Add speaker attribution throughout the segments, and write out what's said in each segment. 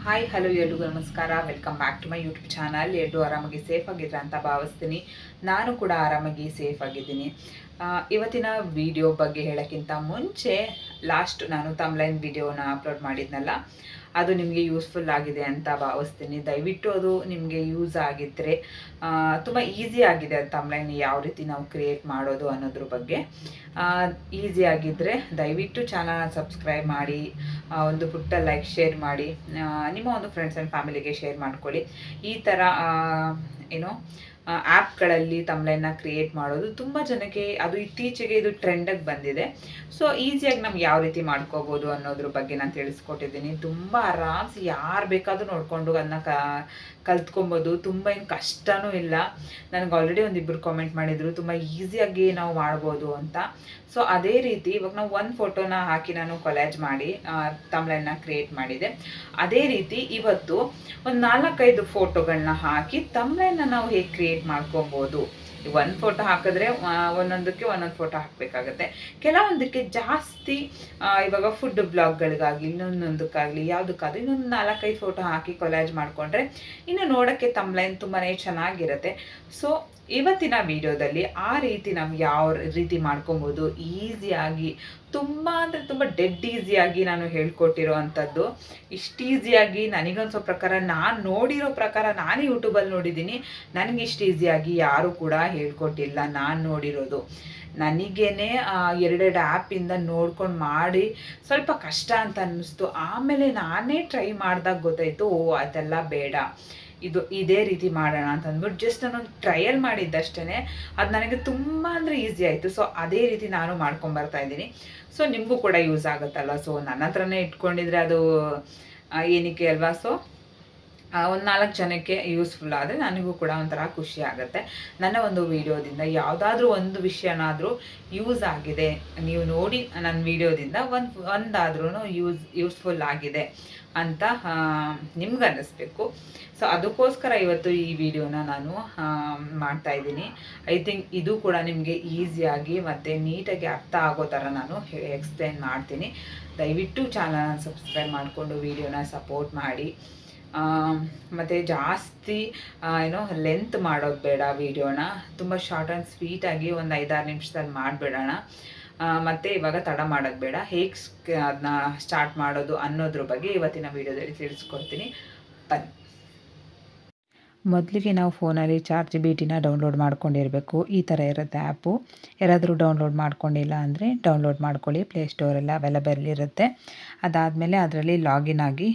Speaker 1: Hi hello ಎಲ್ರಿಗೂ ನಮಸ್ಕಾರ. Welcome back to my YouTube channel. ಎಲ್ಲರೂ ಆರಾಮಾಗಿ ಸೇಫ್ ಆಗಿದ್ರೆ ಅಂತ ಭಾವಿಸ್ತೀನಿ. ನಾನು ಕೂಡ ಆರಾಮಾಗಿ ಸೇಫ್ ಆಗಿದ್ದೀನಿ. ಇವತ್ತಿನ ವಿಡಿಯೋ ಬಗ್ಗೆ ಹೇಳೋಕ್ಕಿಂತ ಮುಂಚೆ ಲಾಸ್ಟ್ ನಾನು ತಮ್ಲೈನ್ ವಿಡಿಯೋನ ಅಪ್ಲೋಡ್ ಮಾಡಿದ್ನಲ್ಲ, ಅದು ನಿಮಗೆ ಯೂಸ್ಫುಲ್ ಆಗಿದೆ ಅಂತ ಭಾವಿಸ್ತೀನಿ. ದಯವಿಟ್ಟು ಅದು ನಿಮಗೆ ಯೂಸ್ ಆಗಿದ್ದರೆ ತುಂಬ ಈಸಿ ಆಗಿದೆ ತಮ್ಲೈನ್ ಯಾವ ರೀತಿ ನಾವು ಕ್ರಿಯೇಟ್ ಮಾಡೋದು ಅನ್ನೋದ್ರ ಬಗ್ಗೆ. ಈಸಿ ಆಗಿದ್ದರೆ ದಯವಿಟ್ಟು ಚಾನಲ್ನ ಸಬ್ಸ್ಕ್ರೈಬ್ ಮಾಡಿ, ಒಂದು ಪುಟ್ಟ ಲೈಕ್ ಶೇರ್ ಮಾಡಿ, ನಿಮ್ಮ ಒಂದು ಫ್ರೆಂಡ್ಸ್ ಆ್ಯಂಡ್ ಫ್ಯಾಮಿಲಿಗೆ ಶೇರ್ ಮಾಡ್ಕೊಳ್ಳಿ. ಈ ಥರ ಏನೋ ಆ್ಯಪ್ಗಳಲ್ಲಿ ತಮ್ಲೈನ್ನ ಕ್ರಿಯೇಟ್ ಮಾಡೋದು ತುಂಬ ಜನಕ್ಕೆ ಅದು ಇತ್ತೀಚೆಗೆ ಇದು ಟ್ರೆಂಡಾಗಿ ಬಂದಿದೆ. ಸೊ ಈಸಿಯಾಗಿ ನಮ್ಗೆ ಯಾವ ರೀತಿ ಮಾಡ್ಕೋಬೋದು ಅನ್ನೋದ್ರ ಬಗ್ಗೆ ನಾನು ತಿಳಿಸ್ಕೊಟ್ಟಿದ್ದೀನಿ. ತುಂಬ ಆರಾಮ್ಸಿ ಯಾರು ಬೇಕಾದರೂ ನೋಡಿಕೊಂಡು ಅದನ್ನ ಕಲ್ತ್ಕೊಬೋದು. ತುಂಬ ಏನು ಕಷ್ಟನೂ ಇಲ್ಲ. ನನಗೆ ಆಲ್ರೆಡಿ ಒಂದಿಬ್ಬರು ಕಾಮೆಂಟ್ ಮಾಡಿದರು ತುಂಬ ಈಸಿಯಾಗಿ ನಾವು ಮಾಡ್ಬೋದು ಅಂತ. ಸೊ ಅದೇ ರೀತಿ ಇವಾಗ ನಾವು ಒಂದು ಫೋಟೋನ ಹಾಕಿ ನಾನು ಕೊಲ್ಯಾಜ್ ಮಾಡಿ ತಮ್ಲೈನ್ನ ಕ್ರಿಯೇಟ್ ಮಾಡಿದೆ. ಅದೇ ರೀತಿ ಇವತ್ತು ಒಂದು 4-5 ಫೋಟೋಗಳನ್ನ ಹಾಕಿ ತಮ್ಲೈನ್ನ ನಾವು ಹೇಗೆ ಕ್ರಿಯೇಟ್ ಮಾಡ್ಕೊಬೋದು. ಒಂದು ಫೋಟೋ ಹಾಕಿದ್ರೆ ಒಂದೊಂದಕ್ಕೆ ಒಂದೊಂದು ಫೋಟೋ ಹಾಕಬೇಕಾಗತ್ತೆ. ಕೆಲವೊಂದಕ್ಕೆ ಜಾಸ್ತಿ ಇವಾಗ ಫುಡ್ ಬ್ಲಾಗ್ಗಳಿಗಾಗಲಿ ಇನ್ನೊಂದಕ್ಕಾಗಲಿ ಯಾವುದಕ್ಕಾಗಲಿ ಇನ್ನೊಂದು 4-5 ಫೋಟೋ ಹಾಕಿ ಕೊಲ್ಯಾಜ್ ಮಾಡಿಕೊಂಡ್ರೆ ಇನ್ನು ನೋಡೋಕ್ಕೆ ತಮ್ಲೈನ್ ತುಂಬಾ ಚೆನ್ನಾಗಿರುತ್ತೆ. ಸೊ ಇವತ್ತಿನ ವಿಡಿಯೋದಲ್ಲಿ ಆ ರೀತಿ ನಾವು ಯಾವ ರೀತಿ ಮಾಡ್ಕೊಬೋದು ಈಸಿಯಾಗಿ, ತುಂಬ ಅಂದರೆ ತುಂಬ ಡೆಡ್ ಈಸಿಯಾಗಿ ನಾನು ಹೇಳ್ಕೊಟ್ಟಿರೋ ಅಂಥದ್ದು. ಇಷ್ಟು ಈಸಿಯಾಗಿ ನನಗನ್ಸೋ ಪ್ರಕಾರ, ನಾನು ನೋಡಿರೋ ಪ್ರಕಾರ, ನಾನು ಯೂಟ್ಯೂಬಲ್ಲಿ ನೋಡಿದ್ದೀನಿ, ನನಗಿಷ್ಟು ಈಸಿಯಾಗಿ ಯಾರೂ ಕೂಡ ಹೇಳ್ಕೊಟ್ಟಿಲ್ಲ. ನಾನು ನೋಡಿರೋದು ನನಗೇನೆ ಎರಡೆರಡು ಆ್ಯಪಿಂದ ನೋಡ್ಕೊಂಡು ಮಾಡಿ ಸ್ವಲ್ಪ ಕಷ್ಟ ಅಂತ ಅನ್ನಿಸ್ತು. ಆಮೇಲೆ ನಾನೇ ಟ್ರೈ ಮಾಡಿದಾಗ ಗೊತ್ತಾಯಿತು, ಓ ಅದೆಲ್ಲ ಬೇಡ, ಇದೇ ರೀತಿ ಮಾಡೋಣ ಅಂತ ಅಂದ್ಬಿಟ್ಟು ಜಸ್ಟ್ ನಾನೊಂದು ಟ್ರಯಲ್ ಮಾಡಿದ್ದಷ್ಟೇ ಅದು ನನಗೆ ತುಂಬ ಅಂದರೆ ಈಸಿ ಆಯಿತು. ಸೊ ಅದೇ ರೀತಿ ನಾನು ಮಾಡ್ಕೊಂಬರ್ತಾ ಇದ್ದೀನಿ. ಸೊ ನಿಮಗೂ ಕೂಡ ಯೂಸ್ ಆಗುತ್ತಲ್ಲ. ಸೊ ನನ್ನ ಹತ್ರನೇ ಇಟ್ಕೊಂಡಿದ್ರೆ ಅದು ಏನಕ್ಕೆ ಅಲ್ವಾ. ಸೊ ಒಂದು 4 ಜನಕ್ಕೆ ಯೂಸ್ಫುಲ್ ಆದರೆ ನನಗೂ ಕೂಡ ಒಂಥರ ಖುಷಿ ಆಗುತ್ತೆ. ನನ್ನ ಒಂದು ವಿಡಿಯೋದಿಂದ ಯಾವುದಾದ್ರೂ ಒಂದು ವಿಷಯನಾದರೂ ಯೂಸ್ ಆಗಿದೆ, ನೀವು ನೋಡಿ ನನ್ನ ವಿಡಿಯೋದಿಂದ ಒಂದಾದ್ರೂ ಯೂಸ್ಫುಲ್ ಆಗಿದೆ ಅಂತ ನಿಮ್ಗೆ ಅನ್ನಿಸ್ಬೇಕು. ಸೊ ಅದಕ್ಕೋಸ್ಕರ ಇವತ್ತು ಈ ವಿಡಿಯೋನ ನಾನು ಮಾಡ್ತಾಯಿದ್ದೀನಿ. ಐ ಥಿಂಕ್ ಇದು ಕೂಡ ನಿಮಗೆ ಈಸಿಯಾಗಿ ಮತ್ತು ನೀಟಾಗಿ ಅರ್ಥ ಆಗೋ ಥರ ನಾನು ಎಕ್ಸ್ಪ್ಲೇನ್ ಮಾಡ್ತೀನಿ. ದಯವಿಟ್ಟು ಚಾನಲ್ನ ಸಬ್ಸ್ಕ್ರೈಬ್ ಮಾಡಿಕೊಂಡು ವಿಡಿಯೋನ ಸಪೋರ್ಟ್ ಮಾಡಿ. ಮತ್ತು ಜಾಸ್ತಿ ಏನೋ ಲೆಂತ್ ಮಾಡೋದು ಬೇಡ. ವಿಡಿಯೋನ ತುಂಬ ಶಾರ್ಟ್ ಆ್ಯಂಡ್ ಸ್ವೀಟಾಗಿ ಒಂದು 5-6 ನಿಮಿಷದಲ್ಲಿ ಮಾಡಿಬಿಡೋಣ. ಮತ್ತು ಇವಾಗ ತಡ ಮಾಡೋದು ಬೇಡ. ಹೇಗೆ ಅದನ್ನ ಸ್ಟಾರ್ಟ್ ಮಾಡೋದು ಅನ್ನೋದ್ರ ಬಗ್ಗೆ ಇವತ್ತಿನ ವಿಡಿಯೋದಲ್ಲಿ ತಿಳಿಸ್ಕೊಡ್ತೀನಿ. ಬನ್ನಿ. ಮೊದಲಿಗೆ ನಾವು ಫೋನಲ್ಲಿ ChatGPTನ ಡೌನ್ಲೋಡ್ ಮಾಡ್ಕೊಂಡಿರಬೇಕು. ಈ ಥರ ಇರುತ್ತೆ ಆ್ಯಪು. ಯಾರಾದರೂ ಡೌನ್ಲೋಡ್ ಮಾಡ್ಕೊಂಡಿಲ್ಲ ಅಂದರೆ ಡೌನ್ಲೋಡ್ ಮಾಡ್ಕೊಳ್ಳಿ. ಪ್ಲೇಸ್ಟೋರೆಲ್ಲ ಅವೈಲಬಲ್ ಇರುತ್ತೆ. ಅದಾದಮೇಲೆ ಅದರಲ್ಲಿ ಲಾಗಿನ್ ಆಗಿ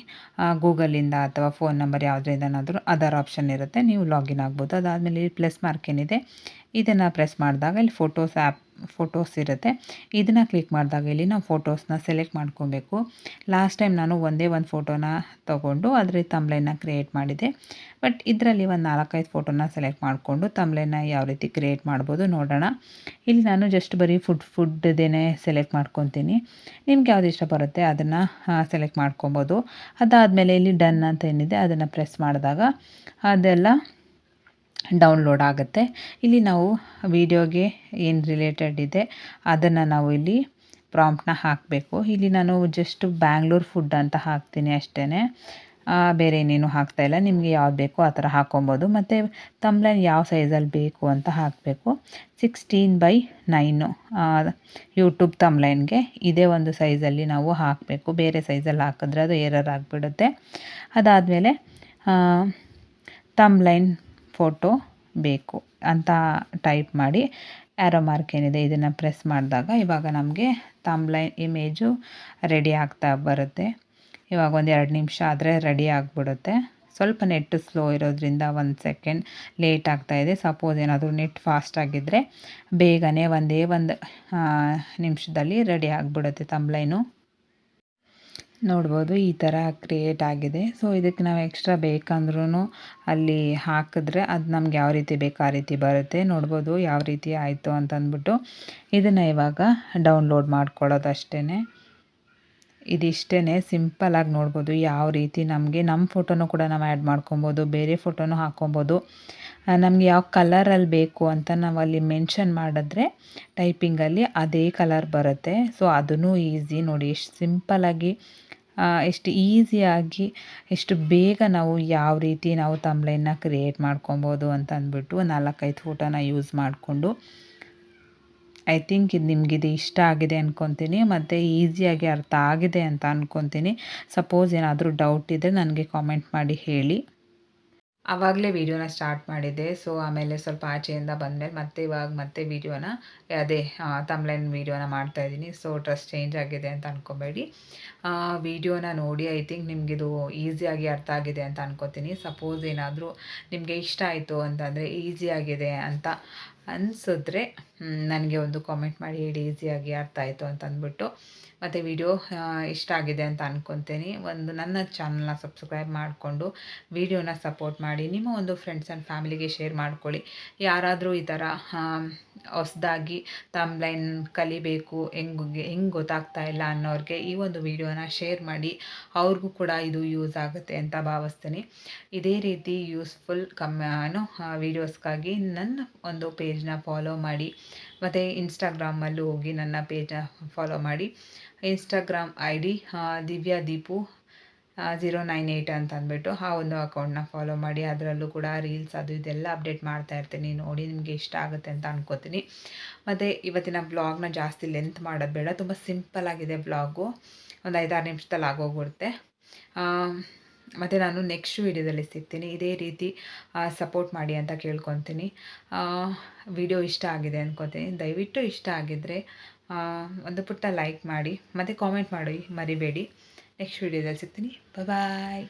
Speaker 1: ಗೂಗಲಿಂದ ಅಥವಾ ಫೋನ್ ನಂಬರ್ ಯಾವುದರಿಂದನಾದರೂ ಅದರ್ ಆಪ್ಷನ್ ಇರುತ್ತೆ, ನೀವು ಲಾಗಿನ್ ಆಗ್ಬೋದು. ಅದಾದಮೇಲೆ ಇಲ್ಲಿ ಪ್ಲಸ್ ಮಾರ್ಕ್ ಏನಿದೆ ಇದನ್ನು ಪ್ರೆಸ್ ಮಾಡಿದಾಗ ಇಲ್ಲಿ ಫೋಟೋಸ್ ಇರುತ್ತೆ. ಇದನ್ನು ಕ್ಲಿಕ್ ಮಾಡಿದಾಗ ಇಲ್ಲಿ ನಾವು ಫೋಟೋಸ್ನ ಸೆಲೆಕ್ಟ್ ಮಾಡ್ಕೊಬೇಕು. ಲಾಸ್ಟ್ ಟೈಮ್ ನಾನು ಒಂದೇ ಒಂದು ಫೋಟೋನ ತೊಗೊಂಡು ಅದರ ತಮ್ಲೈನ್ನ ಕ್ರಿಯೇಟ್ ಮಾಡಿದೆ. ಬಟ್ ಇದರಲ್ಲಿ ಒಂದು 4-5 ಫೋಟೋನ ಸೆಲೆಕ್ಟ್ ಮಾಡಿಕೊಂಡು ತಮ್ಲೈನ್ನ ಯಾವ ರೀತಿ ಕ್ರಿಯೇಟ್ ಮಾಡ್ಬೋದು ನೋಡೋಣ. ಇಲ್ಲಿ ನಾನು ಜಸ್ಟ್ ಬರೀ ಫುಡ್ಡೇನೆ ಸೆಲೆಕ್ಟ್ ಮಾಡ್ಕೊತೀನಿ. ನಿಮ್ಗೆ ಯಾವ್ದು ಇಷ್ಟ ಬರುತ್ತೆ ಅದನ್ನು ಸೆಲೆಕ್ಟ್ ಮಾಡ್ಕೊಬೋದು. ಅದಾದಮೇಲೆ ಇಲ್ಲಿ ಡನ್ ಅಂತ ಏನಿದೆ ಅದನ್ನು ಪ್ರೆಸ್ ಮಾಡಿದಾಗ ಅದೆಲ್ಲ ಡೌನ್ಲೋಡ್ ಆಗುತ್ತೆ. ಇಲ್ಲಿ ನಾವು ವಿಡಿಯೋಗೆ ಏನು ರಿಲೇಟೆಡ್ ಇದೆ ಅದನ್ನು ನಾವು ಇಲ್ಲಿ ಪ್ರಾಂಪ್ಟ್ನ ಹಾಕಬೇಕು. ಇಲ್ಲಿ ನಾನು ಜಸ್ಟ್ ಬ್ಯಾಂಗ್ಳೂರ್ ಫುಡ್ ಅಂತ ಹಾಕ್ತೀನಿ ಅಷ್ಟೇ, ಬೇರೆ ಏನೇನು ಹಾಕ್ತಾಯಿಲ್ಲ. ನಿಮಗೆ ಯಾವ್ದು ಬೇಕೋ ಆ ಥರ ಹಾಕ್ಕೊಬೋದು. ಮತ್ತು ತಮ್ಲೈನ್ ಯಾವ ಸೈಜಲ್ಲಿ ಬೇಕು ಅಂತ ಹಾಕಬೇಕು. 16:9 ಯೂಟ್ಯೂಬ್ ತಮ್ಲೈನ್ಗೆ ಇದೇ ಒಂದು ಸೈಜಲ್ಲಿ ನಾವು ಹಾಕಬೇಕು. ಬೇರೆ ಸೈಜಲ್ಲಿ ಹಾಕಿದ್ರೆ ಅದು ಎರರ್ ಆಗಿಬಿಡುತ್ತೆ. ಅದಾದಮೇಲೆ ತಮ್ಲೈನ್ ಫೋಟೋ ಬೇಕು ಅಂತ ಟೈಪ್ ಮಾಡಿ ಆ್ಯರೋ ಮಾರ್ಕ್ ಏನಿದೆ ಇದನ್ನು ಪ್ರೆಸ್ ಮಾಡಿದಾಗ ಇವಾಗ ನಮಗೆ ತಮ್ಲೈನ್ ಇಮೇಜು ರೆಡಿ ಆಗ್ತಾ ಬರುತ್ತೆ. ಇವಾಗ ಒಂದು 2 ನಿಮಿಷ ಆದರೆ ರೆಡಿ ಆಗಿಬಿಡುತ್ತೆ. ಸ್ವಲ್ಪ ನೆಟ್ ಸ್ಲೋ ಇರೋದ್ರಿಂದ 1 ಸೆಕೆಂಡ್ ಲೇಟ್ ಆಗ್ತಾಯಿದೆ. ಸಪೋಸ್ ಏನಾದರೂ ನೆಟ್ ಫಾಸ್ಟ್ ಆಗಿದ್ದರೆ ಬೇಗನೆ ಒಂದೇ ಒಂದು ನಿಮಿಷದಲ್ಲಿ ರೆಡಿ ಆಗಿಬಿಡುತ್ತೆ ತಮ್ಲೈನು. ನೋಡ್ಬೋದು ಈ ಥರ ಕ್ರಿಯೇಟ್ ಆಗಿದೆ. ಸೊ ಇದಕ್ಕೆ ನಾವು ಎಕ್ಸ್ಟ್ರಾ ಬೇಕಂದ್ರೂ ಅಲ್ಲಿ ಹಾಕಿದ್ರೆ ಅದು ನಮ್ಗೆ ಯಾವ ರೀತಿ ಬೇಕು ಆ ರೀತಿ ಬರುತ್ತೆ. ನೋಡ್ಬೋದು ಯಾವ ರೀತಿ ಆಯಿತು ಅಂತಂದ್ಬಿಟ್ಟು. ಇದನ್ನು ಇವಾಗ ಡೌನ್ಲೋಡ್ ಮಾಡ್ಕೊಳ್ಳೋದು ಅಷ್ಟೇ. ಇದಿಷ್ಟೇ ಸಿಂಪಲಾಗಿ ನೋಡ್ಬೋದು ಯಾವ ರೀತಿ ನಮಗೆ ನಮ್ಮ ಫೋಟೋನು ಕೂಡ ನಾವು ಆ್ಯಡ್ ಮಾಡ್ಕೊಬೋದು, ಬೇರೆ ಫೋಟೋನು ಹಾಕ್ಕೊಬೋದು. ನಮಗೆ ಯಾವ ಕಲರಲ್ಲಿ ಬೇಕು ಅಂತ ನಾವು ಅಲ್ಲಿ ಮೆನ್ಷನ್ ಮಾಡಿದ್ರೆ ಟೈಪಿಂಗಲ್ಲಿ ಅದೇ ಕಲರ್ ಬರುತ್ತೆ. ಸೊ ಅದೂ ಈಸಿ ನೋಡಿ, ಎಷ್ಟು ಸಿಂಪಲಾಗಿ ಎಷ್ಟು ಈಸಿಯಾಗಿ ಎಷ್ಟು ಬೇಗ ನಾವು ಯಾವ ರೀತಿ ನಾವು ತಮ್ಲೈನ್ನ ಕ್ರಿಯೇಟ್ ಮಾಡ್ಕೊಬೋದು ಅಂತ ಅಂದ್ಬಿಟ್ಟು 4-5 ಫೋಟೋನ ಯೂಸ್ ಮಾಡಿಕೊಂಡು ಐ ಥಿಂಕ್ ನಿಮಗಿದು ಇಷ್ಟ ಆಗಿದೆ ಅಂದ್ಕೊತೀನಿ ಮತ್ತು ಈಸಿಯಾಗಿ ಅರ್ಥ ಆಗಿದೆ ಅಂತ ಅಂದ್ಕೊತೀನಿ. ಸಪೋಸ್ ಏನಾದರೂ ಡೌಟ್ ಇದ್ದರೆ ನನಗೆ ಕಾಮೆಂಟ್ ಮಾಡಿ ಹೇಳಿ. ಆವಾಗಲೇ ವೀಡಿಯೋನ ಸ್ಟಾರ್ಟ್ ಮಾಡಿದ್ದೆ. ಸೊ ಆಮೇಲೆ ಸ್ವಲ್ಪ ಆಚೆಯಿಂದ ಬಂದಮೇಲೆ ಮತ್ತೆ ವೀಡಿಯೋನ ಅದೇ ತಮ್ಲೈನ್ ವೀಡಿಯೋನ ಮಾಡ್ತಾಯಿದ್ದೀನಿ. ಸೊ ಡ್ರೆಸ್ ಚೇಂಜ್ ಆಗಿದೆ ಅಂತ ಅಂದ್ಕೊಬೇಡಿ. ವೀಡಿಯೋನ ನೋಡಿ ಐ ಥಿಂಕ್ ನಿಮಗಿದು ಈಸಿಯಾಗಿ ಅರ್ಥ ಆಗಿದೆ ಅಂತ ಅಂದ್ಕೊತೀನಿ. ಸಪೋಸ್ ಏನಾದರೂ ನಿಮಗೆ ಇಷ್ಟ ಆಯಿತು ಅಂತಂದರೆ ಈಸಿಯಾಗಿದೆ ಅಂತ ಅನಿಸಿದ್ರೆ ನನಗೆ ಒಂದು ಕಾಮೆಂಟ್ ಮಾಡಿ ಹೇಳಿ, ಈಸಿಯಾಗಿ ಅರ್ಥ ಆಯಿತು ಅಂತ ಅಂದ್ಬಿಟ್ಟು. ಮತ್ತು ವಿಡಿಯೋ ಇಷ್ಟ ಆಗಿದೆ ಅಂತ ಅಂದ್ಕೊತೀನಿ. ನನ್ನ ಚಾನಲ್ನ ಸಬ್ಸ್ಕ್ರೈಬ್ ಮಾಡಿಕೊಂಡು ವಿಡಿಯೋನ ಸಪೋರ್ಟ್ ಮಾಡಿ. ನಿಮ್ಮ ಒಂದು ಫ್ರೆಂಡ್ಸ್ ಆ್ಯಂಡ್ ಫ್ಯಾಮಿಲಿಗೆ ಶೇರ್ ಮಾಡ್ಕೊಳ್ಳಿ. ಯಾರಾದರೂ ಈ ಥರ ಹೊಸ್ದಾಗಿ ತಮ್ಲೈನ್ ಕಲಿಬೇಕು, ಹೆಂಗೆ ಗೊತ್ತಾಗ್ತಾ ಇಲ್ಲ ಅನ್ನೋರಿಗೆ ಈ ಒಂದು ವಿಡಿಯೋನ ಶೇರ್ ಮಾಡಿ. ಅವ್ರಿಗೂ ಕೂಡ ಇದು ಯೂಸ್ ಆಗುತ್ತೆ ಅಂತ ಭಾವಿಸ್ತೀನಿ. ಇದೇ ರೀತಿ ಯೂಸ್ಫುಲ್ ವೀಡಿಯೋಸ್ಗಾಗಿ ನನ್ನ ಒಂದು ಪೇಜ್ನ ಫಾಲೋ ಮಾಡಿ. ಮತ್ತು ಇನ್ಸ್ಟಾಗ್ರಾಮಲ್ಲೂ ಹೋಗಿ ನನ್ನ ಪೇಜ್ನ ಫಾಲೋ ಮಾಡಿ. ಇನ್ಸ್ಟಾಗ್ರಾಮ್ ID ದಿವ್ಯಾದೀಪು 098 ಅಂತ ಅಂದ್ಬಿಟ್ಟು ಆ ಒಂದು ಅಕೌಂಟ್ನ ಫಾಲೋ ಮಾಡಿ. ಅದರಲ್ಲೂ ಕೂಡ ರೀಲ್ಸ್ ಅದು ಇದೆಲ್ಲ ಅಪ್ಡೇಟ್ ಮಾಡ್ತಾ ಇರ್ತೀನಿ. ನೋಡಿ ನಿಮಗೆ ಇಷ್ಟ ಆಗುತ್ತೆ ಅಂತ ಅಂದ್ಕೋತೀನಿ. ಮತ್ತು ಇವತ್ತಿನ ಬ್ಲಾಗ್ನ ಜಾಸ್ತಿ ಲೆಂತ್ ಮಾಡೋದು ಬೇಡ, ತುಂಬ ಸಿಂಪಲ್ಲಾಗಿದೆ ಬ್ಲಾಗು. ಒಂದು 5-6 ನಿಮಿಷದಲ್ಲಿ ಆಗೋಗ್ಬಿಡುತ್ತೆ. ಮತ್ತು ನಾನು ನೆಕ್ಸ್ಟ್ ವೀಡಿಯೋದಲ್ಲಿ ಸಿಗ್ತೀನಿ. ಇದೇ ರೀತಿ ಸಪೋರ್ಟ್ ಮಾಡಿ ಅಂತ ಕೇಳ್ಕೊತೀನಿ. ವಿಡಿಯೋ ಇಷ್ಟ ಆಗಿದೆ ಅಂದ್ಕೊತೀನಿ. ದಯವಿಟ್ಟು ಇಷ್ಟ ಆಗಿದ್ದರೆ ಒಂದು ಪುಟ್ಟ ಲೈಕ್ ಮಾಡಿ ಮತ್ತು ಕಾಮೆಂಟ್ ಮಾಡಿ ಮರಿಬೇಡಿ. ನೆಕ್ಸ್ಟ್ ವೀಡಿಯೋದಲ್ಲಿ ಸಿಗ್ತೀನಿ. ಬಾಯ್.